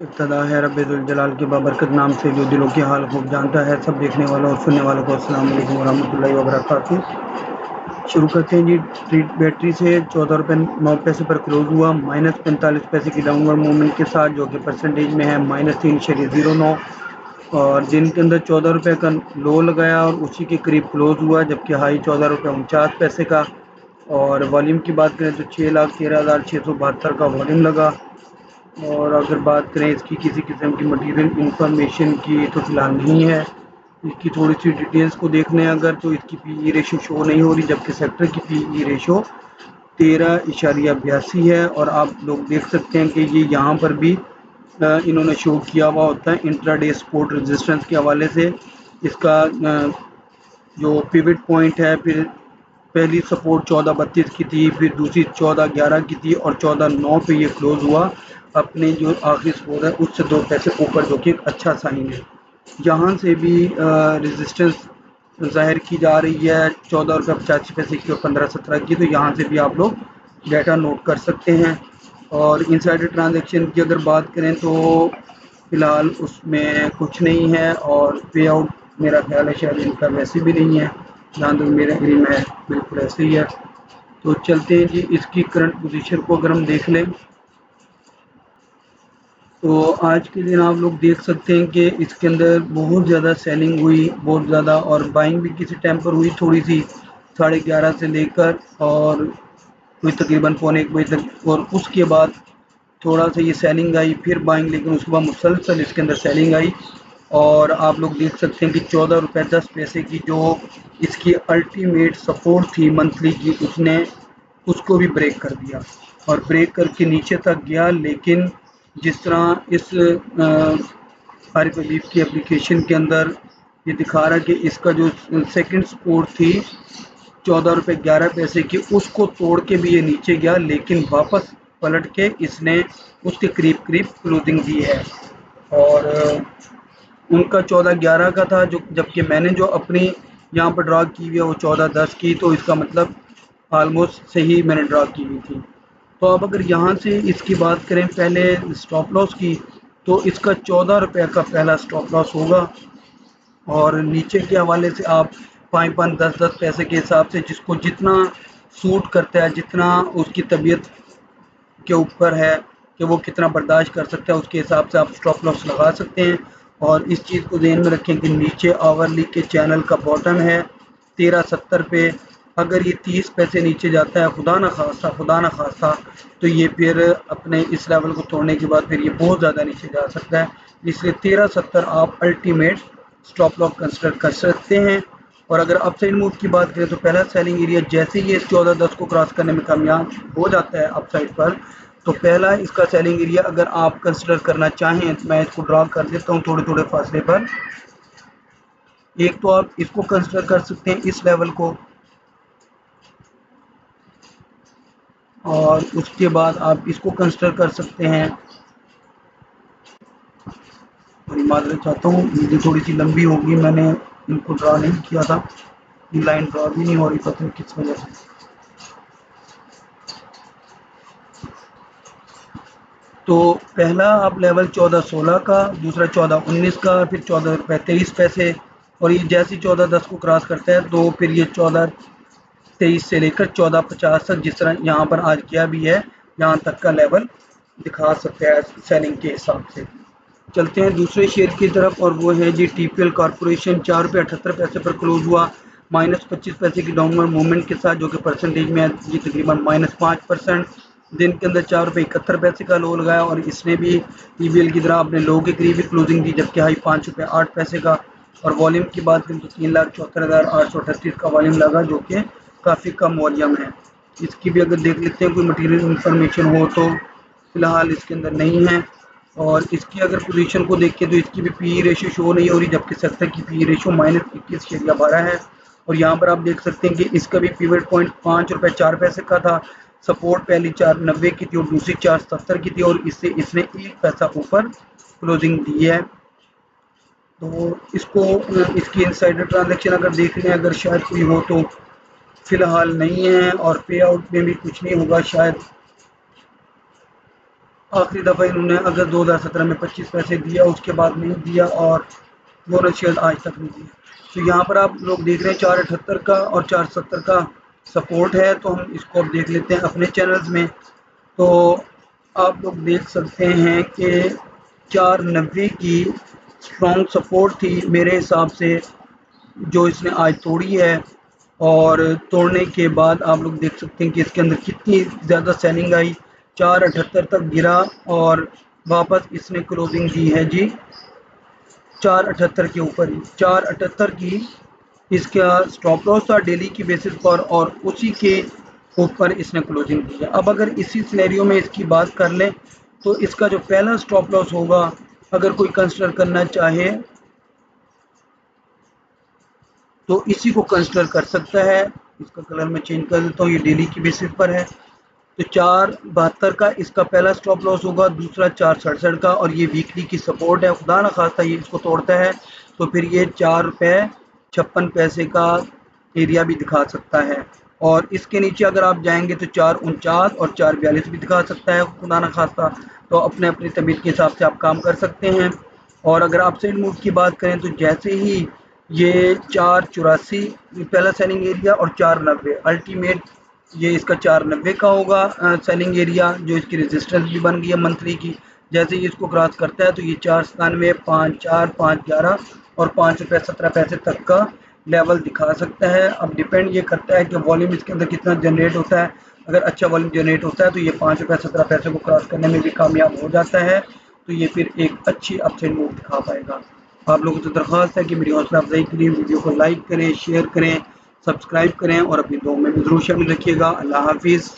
ابتدا ہے رب ذوالجلال کے بابرکت نام سے جو دلوں کے حال خوب جانتا ہے۔ سب دیکھنے والوں اور سننے والوں کو السلام علیکم ورحمۃ اللہ وبرکاتہ۔ شروع کرتے ہیں جی ٹریٹ بیٹری سے 14 روپے 9 پیسے پر کلوز ہوا، -45 پیسے کی ڈاؤن ورڈ موومنٹ کے ساتھ، جو کہ پرسنٹیج میں ہے -3.09، اور دن کے اندر 14 روپے کا لو لگایا اور اسی کے قریب کلوز ہوا، جبکہ ہائی 14 روپے 49 پیسے کا۔ اور والیوم کی بات کریں تو 6,13,672 کا والیوم لگا۔ اور اگر بات کریں اس کی کسی قسم کی مٹیریل انفارمیشن کی تو فی الحال نہیں ہے۔ اس کی تھوڑی سی ڈیٹیلز کو دیکھ لیں اگر، تو اس کی پی ای ریشو شو نہیں ہو رہی، جبکہ سیکٹر کی پی ای ریشو 13.82 ہے۔ اور آپ لوگ دیکھ سکتے ہیں کہ یہ یہاں پر بھی انہوں نے شو کیا ہوا ہوتا ہے انٹرا ڈے سپورٹ ریزسٹنس کے حوالے سے۔ اس کا جو پیوٹ پوائنٹ ہے، پھر پہلی سپورٹ 14.32 کی تھی، پھر دوسری 14.11 کی تھی، اور 14.9 پہ یہ کلوز ہوا اپنے جو آخری سپورٹ ہے اس سے 2 پیسے اوپر، جو کہ ایک اچھا سائن ہے۔ یہاں سے بھی ریزسٹنس ظاہر کی جا رہی ہے 14 روپے 85 پیسے کی اور 15.17 کی، تو یہاں سے بھی آپ لوگ ڈیٹا نوٹ کر سکتے ہیں۔ اور انسائڈر ٹرانزیکشن کی اگر بات کریں تو فی الحال اس میں کچھ نہیں ہے، اور پے آؤٹ میرا خیال ہے شاید ان کا ویسے بھی نہیں ہے، جہاں تک میرا علم ہے بالکل ایسے ہی ہے۔ تو چلتے ہیں جی اس کی کرنٹ پوزیشن کو اگر ہم دیکھ لیں تو آج کے دن آپ لوگ دیکھ سکتے ہیں کہ اس کے اندر بہت زیادہ سیلنگ ہوئی، بہت زیادہ، اور بائنگ بھی کسی ٹائم پر ہوئی تھوڑی سی 11:30 سے لے کر اور کوئی تقریباً 1:15 تک، اور اس کے بعد تھوڑا سا یہ سیلنگ آئی، پھر بائنگ، لیکن اس کے بعد مسلسل اس کے اندر سیلنگ آئی۔ اور آپ لوگ دیکھ سکتے ہیں کہ 14 روپے 10 پیسے کی جو اس کی الٹیمیٹ سپورٹ تھی منتھلی کی، اس نے اس کو بھی بریک کر دیا اور بریک کر کے نیچے تک گیا۔ لیکن جس طرح اس عارف حبیب کی اپلیکیشن کے اندر یہ دکھا رہا ہے کہ اس کا جو سیکنڈ سپورٹ تھی 14 روپے 11 پیسے کی، اس کو توڑ کے بھی یہ نیچے گیا، لیکن واپس پلٹ کے اس نے اس کے قریب کلوزنگ دی ہے۔ اور ان کا 14.11 کا تھا، جبکہ میں نے جو اپنی یہاں پر ڈرا کی ہوئی ہے وہ 14.10 کی، تو اس کا مطلب آلموسٹ صحیح میں نے ڈرا کی ہوئی تھی۔ تو اب اگر یہاں سے اس کی بات کریں پہلے سٹاپ لاس کی، تو اس کا 14 روپے کا پہلا سٹاپ لاس ہوگا، اور نیچے کے حوالے سے آپ 5 پیسے کے حساب سے جس کو جتنا سوٹ کرتا ہے، جتنا اس کی طبیعت کے اوپر ہے کہ وہ کتنا برداشت کر سکتا ہے، اس کے حساب سے آپ سٹاپ لاس لگا سکتے ہیں۔ اور اس چیز کو ذہن میں رکھیں کہ نیچے آورلی کے چینل کا باٹم ہے 13.70 پہ، اگر یہ 30 پیسے نیچے جاتا ہے خدا نہ خواستہ تو یہ پھر اپنے اس لیول کو توڑنے کے بعد پھر یہ بہت زیادہ نیچے جا سکتا ہے، اس لیے 13.70 آپ الٹیمیٹ سٹاپ لاس کنسیڈر کر سکتے ہیں۔ اور اگر اپ سائڈ موو کی بات کریں تو پہلا سیلنگ ایریا جیسے ہی 14.10 کو کراس کرنے میں کامیاب ہو جاتا ہے اپ سائڈ پر، تو پہلا اس کا سیلنگ ایریا اگر آپ کنسیڈر کرنا چاہیں تو میں اس کو ڈرا کر دیتا ہوں تھوڑے فاصلے پر۔ ایک تو آپ اس کو کنسیڈر کر سکتے ہیں اس لیول کو، اور اس کے بعد آپ اس کو کنسیڈر کر سکتے ہیں۔ اور معذرت چاہتا ہوں یہ تھوڑی سی لمبی ہوگی، میں نے ان کو ڈرا نہیں کیا تھا، یہ لائن ڈرا بھی نہیں ہو رہی، پتہ نہیں کس وجہ سے۔ تو پہلا آپ لیول 14.16 کا، دوسرا 14.19 کا، پھر 14 روپے 23 پیسے، اور یہ جیسے 14.10 کو کراس کرتا ہے تو پھر یہ 14.23 سے لے کر 14.50 تک، جس طرح یہاں پر آج کیا بھی ہے، یہاں تک کا لیول دکھا سکتے ہیں سیلنگ کے حساب سے۔ چلتے ہیں دوسرے شیئر کی طرف، اور وہ ہے G T P L corporation, 4 روپے 78 پیسے پر کلوز ہوا، -25 پیسے کی ڈاؤن ورڈ موومنٹ کے ساتھ، جو کہ پرسنٹیج میں یہ تقریباً -5%۔ دن کے اندر 4 روپے 71 پیسے کا لو لگایا، اور اس نے بھی ٹی بی ایل کی طرح اپنے لو کے قریب ہی کلوزنگ دی، جبکہ ہائی 5 روپے 8 پیسے کا۔ اور والیوم کی بات کریں تو 3,74,838 کا والیوم لگا، جو کہ کافی کم والیوم ہے۔ اس کی بھی اگر دیکھ لیتے ہیں کوئی مٹیریل انفارمیشن ہو تو فی الحال اس کے اندر نہیں ہے۔ اور اس کی اگر پوزیشن کو دیکھیں تو اس کی بھی پی ای ریشو شو نہیں ہو رہی، جبکہ سیکٹر کی پی ای ریشو -21.12 ہے۔ اور یہاں پر آپ دیکھ سکتے ہیں کہ اس کا بھی پیوٹ پوائنٹ 5 روپے 4 پیسے کا تھا، سپورٹ پہلی 4.90 کی تھی اور دوسری 4.70 کی تھی، اور اس سے اس نے 1 پیسہ اوپر کلوزنگ دی ہے۔ تو اس کو اس کی انسائڈر ٹرانزیکشن اگر دیکھ لیں، اگر شاید کوئی ہو تو فی الحال نہیں ہے، اور پے آؤٹ میں بھی کچھ نہیں ہوگا شاید۔ آخری دفعہ انہوں نے اگست 2017 میں 25 پیسے دیا، اس کے بعد نہیں دیا، اور بونس شیئر آج تک نہیں دیا۔ تو یہاں پر آپ لوگ دیکھ رہے ہیں 478 کا اور 470 کا سپورٹ ہے، تو ہم اس کو اب دیکھ لیتے ہیں اپنے چینلز میں۔ تو آپ لوگ دیکھ سکتے ہیں کہ 490 کی اسٹرانگ سپورٹ تھی میرے حساب سے، جو اس نے آج توڑی ہے، اور توڑنے کے بعد آپ لوگ دیکھ سکتے ہیں کہ اس کے اندر کتنی زیادہ سیلنگ آئی، 478 تک گرا اور واپس اس نے کلوزنگ دی ہے جی 478 کے اوپر ہی، 478 کی اس کا سٹاپ لاس تھا ڈیلی کی بیسس پر، اور اسی کے اوپر اس نے کلوزنگ دی ہے۔ اب اگر اسی سینیریو میں اس کی بات کر لیں تو اس کا جو پہلا سٹاپ لاس ہوگا، اگر کوئی کنسیڈر کرنا چاہے تو اسی کو کنسیڈر کر سکتا ہے۔ اس کا کلر میں چینج کر دیتا ہوں، یہ ڈیلی کی بیسس پر ہے۔ تو 472 کا اس کا پہلا سٹاپ لاس ہوگا، دوسرا 467 کا، اور یہ ویکلی کی سپورٹ ہے۔ خدا نہ خواستہ یہ اس کو توڑتا ہے تو پھر یہ 4 روپے 56 پیسے کا ایریا بھی دکھا سکتا ہے، اور اس کے نیچے اگر آپ جائیں گے تو 449 اور 442 بھی دکھا سکتا ہے خدا نہ خواستہ۔ تو اپنے اپنی طبیعت کے حساب سے آپ کام کر سکتے ہیں۔ اور اگر آپ سیل موڈ کی بات کریں تو جیسے ہی یہ 484 پہلا سیلنگ ایریا اور 490 الٹیمیٹ، یہ اس کا 490 کا ہوگا سیلنگ ایریا، جو اس کی ریزسٹنس بھی بن گئی ہے منتھلی کی۔ جیسے ہی اس کو کراس کرتا ہے تو یہ 497 54 511 اور 5 روپے 17 پیسے تک کا لیول دکھا سکتا ہے۔ اب ڈیپینڈ یہ کرتا ہے کہ والیوم اس کے اندر کتنا جنریٹ ہوتا ہے۔ اگر اچھا والیوم جنریٹ ہوتا ہے تو یہ 5 روپے 17 پیسے کو کراس کرنے میں بھی کامیاب ہو جاتا ہے، تو یہ پھر ایک اچھی اپ سائڈ موو دکھا پائے گا۔ آپ لوگوں سے درخواست ہے کہ میری حوصلہ افزائی کے لیے ویڈیو کو لائک کریں، شیئر کریں، سبسکرائب کریں، اور اپنی دعاؤں میں بھی ضرور شامل رکھیے گا۔ اللہ حافظ۔